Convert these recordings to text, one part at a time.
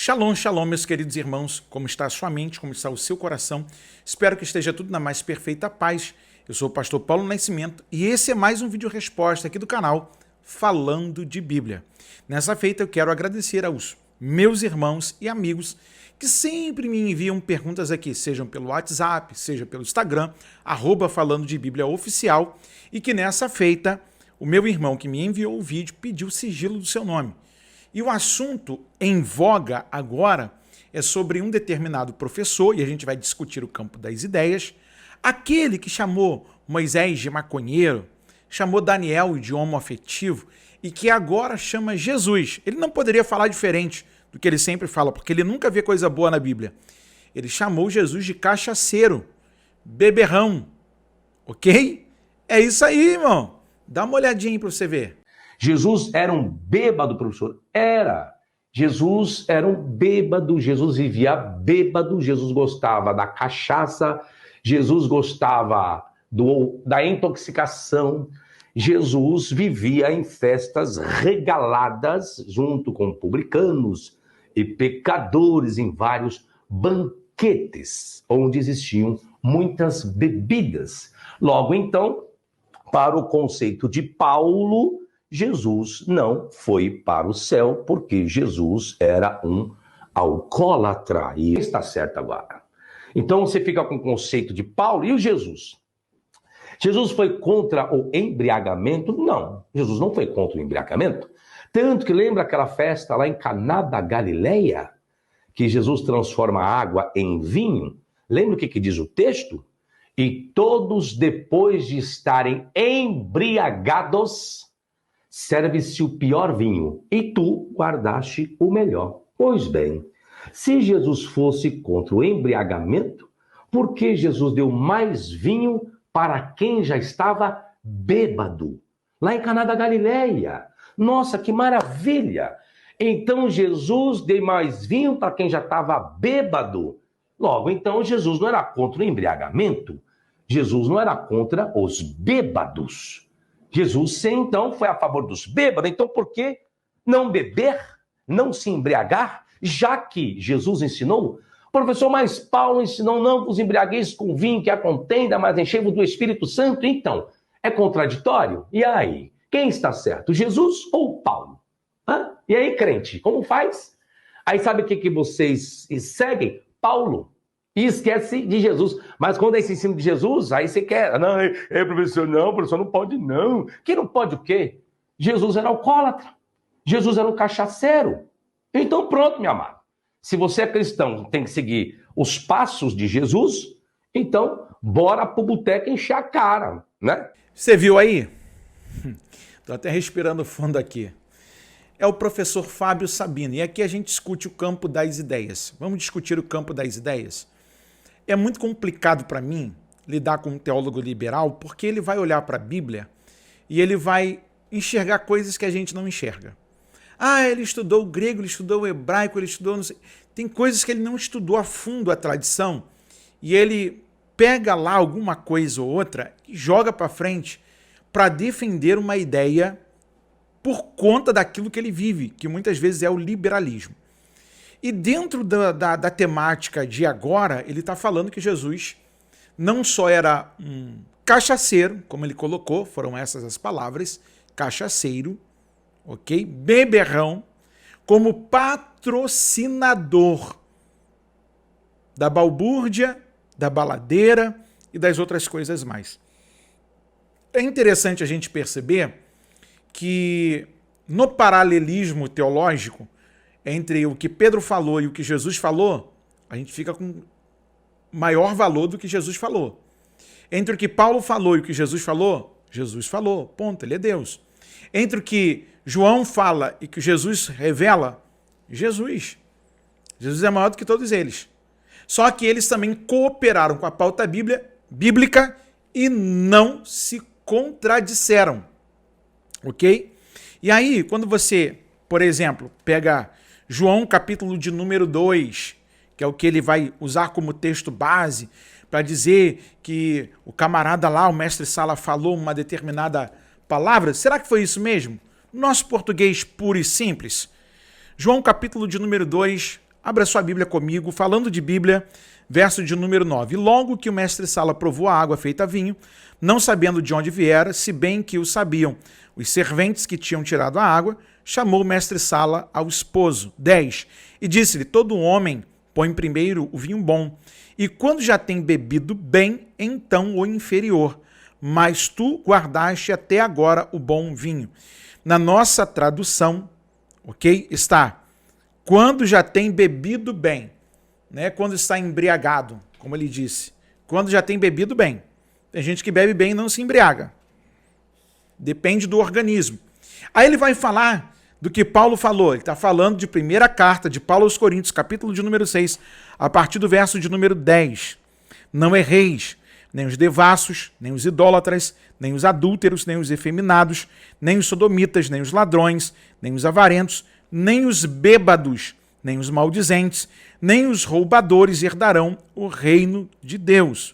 Shalom, shalom, meus queridos irmãos. Como está a sua mente? Como está o seu coração? Espero que esteja tudo na mais perfeita paz. Eu sou o pastor Paulo Nascimento e esse é mais um vídeo resposta aqui do canal Falando de Bíblia. Nessa feita eu quero agradecer aos meus irmãos e amigos que sempre me enviam perguntas aqui, sejam pelo WhatsApp, seja pelo Instagram, @Falando de Bíblia Oficial, e que nessa feita o meu irmão que me enviou o vídeo pediu o sigilo do seu nome. E o assunto em voga agora é sobre um determinado professor, e a gente vai discutir o campo das ideias, aquele que chamou Moisés de maconheiro, chamou Daniel de homoafetivo e que agora chama Jesus. Ele não poderia falar diferente do que ele sempre fala, porque ele nunca vê coisa boa na Bíblia. Ele chamou Jesus de cachaceiro, beberrão, ok? É isso aí, irmão. Dá uma olhadinha aí para você ver. Jesus era um bêbado, professor? Era. Jesus era um bêbado, Jesus vivia bêbado, Jesus gostava da cachaça, Jesus gostava da intoxicação, Jesus vivia em festas regaladas junto com publicanos e pecadores em vários banquetes, onde existiam muitas bebidas. Logo então, para o conceito de Paulo, Jesus não foi para o céu porque Jesus era um alcoólatra. E está certo agora. Então você fica com o conceito de Paulo e o Jesus. Jesus foi contra o embriagamento? Não, Jesus não foi contra o embriagamento. Tanto que lembra aquela festa lá em Caná da Galileia, que Jesus transforma a água em vinho? Lembra o que diz o texto? E todos, depois de estarem embriagados, serve-se o pior vinho, e tu guardaste o melhor. Pois bem, se Jesus fosse contra o embriagamento, por que Jesus deu mais vinho para quem já estava bêbado? Lá em Caná da Galileia. Nossa, que maravilha! Então Jesus deu mais vinho para quem já estava bêbado. Logo, então, Jesus não era contra o embriagamento. Jesus não era contra os bêbados. Jesus, sim, então, foi a favor dos bêbados. Então, por que não beber, não se embriagar, já que Jesus ensinou? Professor, mas Paulo ensinou, não vos embriagueis com vinho que a contenda, mas enchei-vos do Espírito Santo. Então, é contraditório? E aí? Quem está certo, Jesus ou Paulo? E aí, crente, como faz? Aí sabe o que vocês seguem? Paulo. E esquece de Jesus. Mas quando é esse ensino de Jesus, aí você quer... Não, professor não pode não. Que não pode o quê? Jesus era alcoólatra. Jesus era um cachaceiro. Então pronto, meu amado. Se você é cristão, tem que seguir os passos de Jesus, então bora pro boteco encher a cara, né? Você viu aí? Tô até respirando fundo aqui. É o professor Fábio Sabino. E aqui a gente discute o campo das ideias. Vamos discutir o campo das ideias? É muito complicado para mim lidar com um teólogo liberal, porque ele vai olhar para a Bíblia e ele vai enxergar coisas que a gente não enxerga. Ele estudou o grego, ele estudou o hebraico, ele estudou... Não sei. Tem coisas que ele não estudou a fundo a tradição e ele pega lá alguma coisa ou outra e joga para frente para defender uma ideia por conta daquilo que ele vive, que muitas vezes é o liberalismo. E dentro da temática de agora, ele está falando que Jesus não só era um cachaceiro, como ele colocou, foram essas as palavras, cachaceiro, ok? Beberrão, como patrocinador da balbúrdia, da baladeira e das outras coisas mais. É interessante a gente perceber que no paralelismo teológico, entre o que Pedro falou e o que Jesus falou, a gente fica com maior valor do que Jesus falou. Entre o que Paulo falou e o que Jesus falou, ponto, ele é Deus. Entre o que João fala e o que Jesus revela, Jesus é maior do que todos eles. Só que eles também cooperaram com a pauta bíblica e não se contradisseram, ok? E aí, quando você, por exemplo, pega João capítulo de número 2, que é o que ele vai usar como texto base para dizer que o camarada lá, o mestre Sala, falou uma determinada palavra. Será que foi isso mesmo? Nosso português puro e simples. João capítulo de número 2, Abra sua Bíblia comigo, falando de Bíblia, verso de número 9. Logo que o mestre-sala provou a água feita vinho, não sabendo de onde viera, se bem que o sabiam os serventes que tinham tirado a água, chamou o mestre-sala ao esposo. 10. E disse-lhe, todo homem põe primeiro o vinho bom, e quando já tem bebido bem, então o inferior. Mas tu guardaste até agora o bom vinho. Na nossa tradução, ok, está, quando já tem bebido bem, né? Quando está embriagado, como ele disse. Quando já tem bebido bem. Tem gente que bebe bem e não se embriaga. Depende do organismo. Aí ele vai falar do que Paulo falou. Ele está falando de primeira carta de Paulo aos Coríntios, capítulo de número 6, a partir do verso de número 10. Não erreis, nem os devassos, nem os idólatras, nem os adúlteros, nem os efeminados, nem os sodomitas, nem os ladrões, nem os avarentos, nem os bêbados, nem os maldizentes, nem os roubadores herdarão o reino de Deus.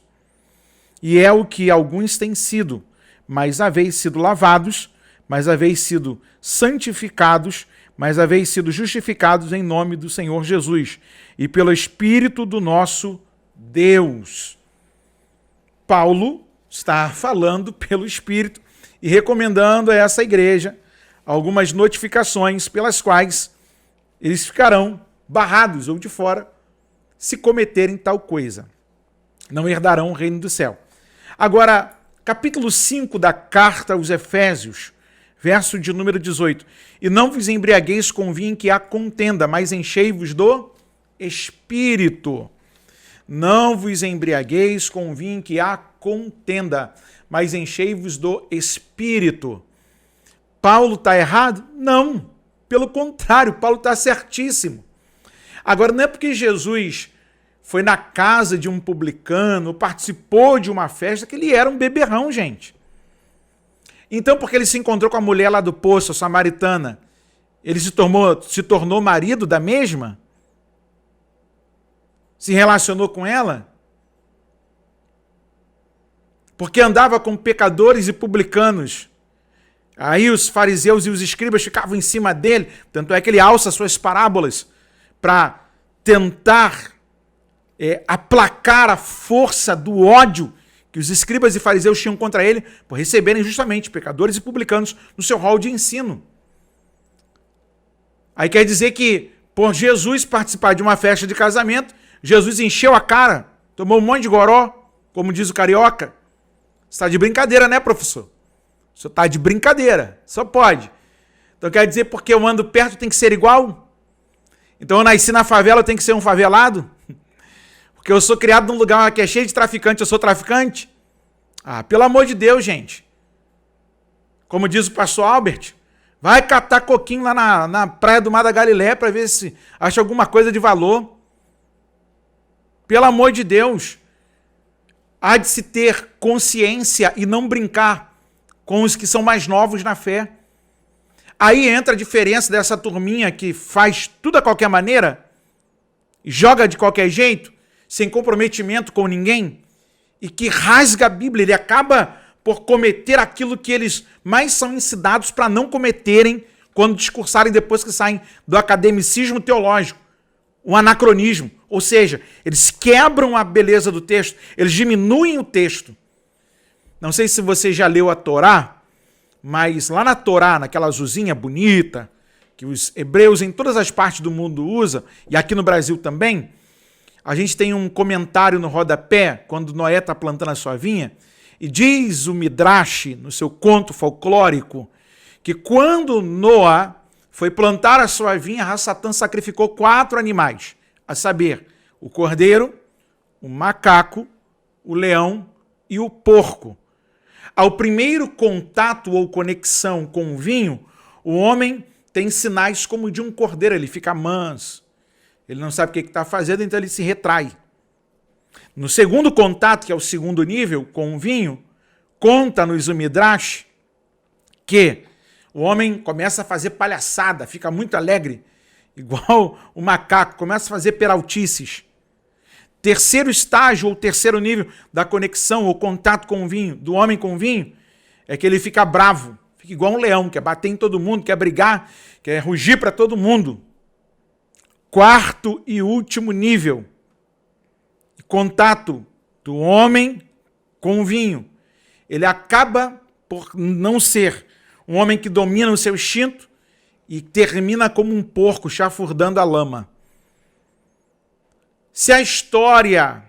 E é o que alguns têm sido, mas haveis sido lavados, mas haveis sido santificados, mas haveis sido justificados em nome do Senhor Jesus e pelo Espírito do nosso Deus. Paulo está falando pelo Espírito e recomendando a essa igreja algumas notificações pelas quais eles ficarão barrados ou de fora se cometerem tal coisa. Não herdarão o reino do céu. Agora, capítulo 5 da carta aos Efésios, verso de número 18. E não vos embriagueis com vinho em que há contenda, mas enchei-vos do Espírito. Não vos embriagueis com vinho em que há contenda, mas enchei-vos do Espírito. Paulo está errado? Não. Pelo contrário, Paulo está certíssimo. Agora, não é porque Jesus foi na casa de um publicano, participou de uma festa, que ele era um beberrão, gente. Então, porque ele se encontrou com a mulher lá do poço, a samaritana, ele se tornou marido da mesma? Se relacionou com ela? Porque andava com pecadores e publicanos. Aí os fariseus e os escribas ficavam em cima dele, tanto é que ele alça suas parábolas para tentar aplacar a força do ódio que os escribas e fariseus tinham contra ele por receberem justamente pecadores e publicanos no seu rol de ensino. Aí quer dizer que, por Jesus participar de uma festa de casamento, Jesus encheu a cara, tomou um monte de goró, como diz o carioca. Você está de brincadeira, né, professor? O senhor está de brincadeira, só pode. Então quer dizer, porque eu ando perto tem que ser igual? Então eu nasci na favela, eu tenho que ser um favelado? Porque eu sou criado num lugar que é cheio de traficante, eu sou traficante? Ah, pelo amor de Deus, gente. Como diz o pastor Albert, vai catar coquinho lá na praia do Mar da Galileia para ver se acha alguma coisa de valor. Pelo amor de Deus. Há de se ter consciência e não brincar com os que são mais novos na fé. Aí entra a diferença dessa turminha que faz tudo a qualquer maneira, joga de qualquer jeito, sem comprometimento com ninguém, e que rasga a Bíblia. Ele acaba por cometer aquilo que eles mais são ensinados para não cometerem quando discursarem depois que saem do academicismo teológico, o anacronismo. Ou seja, eles quebram a beleza do texto, eles diminuem o texto. Não sei se você já leu a Torá, mas lá na Torá, naquela azulzinha bonita, que os hebreus em todas as partes do mundo usam, e aqui no Brasil também, a gente tem um comentário no rodapé, quando Noé está plantando a sua vinha, e diz o Midrash, no seu conto folclórico, que quando Noé foi plantar a sua vinha, Satã sacrificou 4 animais, a saber, o cordeiro, o macaco, o leão e o porco. Ao primeiro contato ou conexão com o vinho, o homem tem sinais como de um cordeiro, ele fica manso, ele não sabe o que está fazendo, então ele se retrai. No segundo contato, que é o segundo nível, com o vinho, conta-nos o Midrash que o homem começa a fazer palhaçada, fica muito alegre, igual o macaco, começa a fazer peraltices. Terceiro estágio ou terceiro nível da conexão ou contato com o vinho, do homem com o vinho, é que ele fica bravo, fica igual um leão, quer bater em todo mundo, quer brigar, quer rugir para todo mundo. quarto e último nível de contato do homem com o vinho. Ele acaba por não ser um homem que domina o seu instinto e termina como um porco chafurdando a lama. Se a história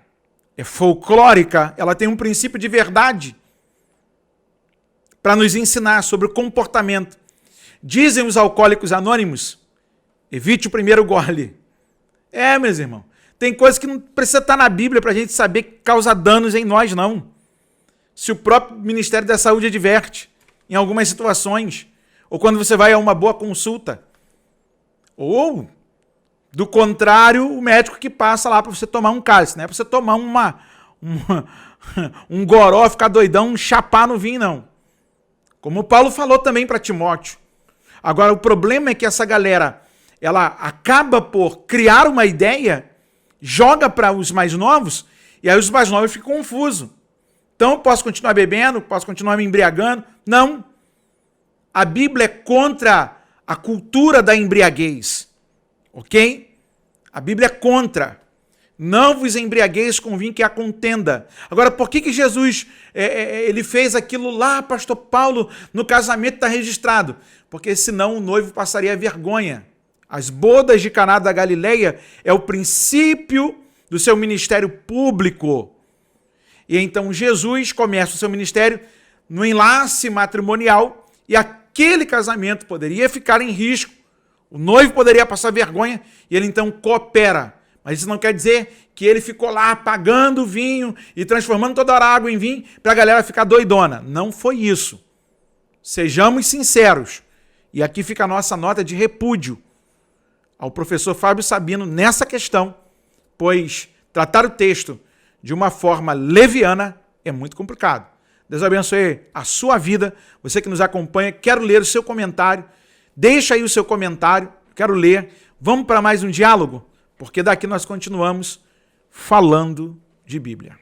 é folclórica, ela tem um princípio de verdade para nos ensinar sobre o comportamento. Dizem os alcoólicos anônimos, evite o primeiro gole. Meus irmãos, tem coisa que não precisa estar na Bíblia para a gente saber que causa danos em nós, não. Se o próprio Ministério da Saúde adverte em algumas situações, ou quando você vai a uma boa consulta, ou, do contrário, o médico que passa lá para você tomar um cálice, não é para você tomar um goró, ficar doidão, chapar no vinho, não. Como o Paulo falou também para Timóteo. Agora, o problema é que essa galera, ela acaba por criar uma ideia, joga para os mais novos, e aí os mais novos ficam confusos. Então, eu posso continuar bebendo, posso continuar me embriagando? Não. A Bíblia é contra a cultura da embriaguez. Ok? A Bíblia é contra. Não vos embriagueis com vinho que há contenda. Agora, por que Jesus ele fez aquilo lá, pastor Paulo, no casamento está registrado? Porque senão o noivo passaria vergonha. As bodas de Caná da Galileia é o princípio do seu ministério público. E então Jesus começa o seu ministério no enlace matrimonial e aquele casamento poderia ficar em risco. O noivo poderia passar vergonha e ele então coopera. Mas isso não quer dizer que ele ficou lá apagando o vinho e transformando toda a água em vinho para a galera ficar doidona. Não foi isso. Sejamos sinceros. E aqui fica a nossa nota de repúdio ao professor Fábio Sabino nessa questão, pois tratar o texto de uma forma leviana é muito complicado. Deus abençoe a sua vida. Você que nos acompanha, quero ler o seu comentário. Deixa aí o seu comentário, quero ler. Vamos para mais um diálogo? Porque daqui nós continuamos falando de Bíblia.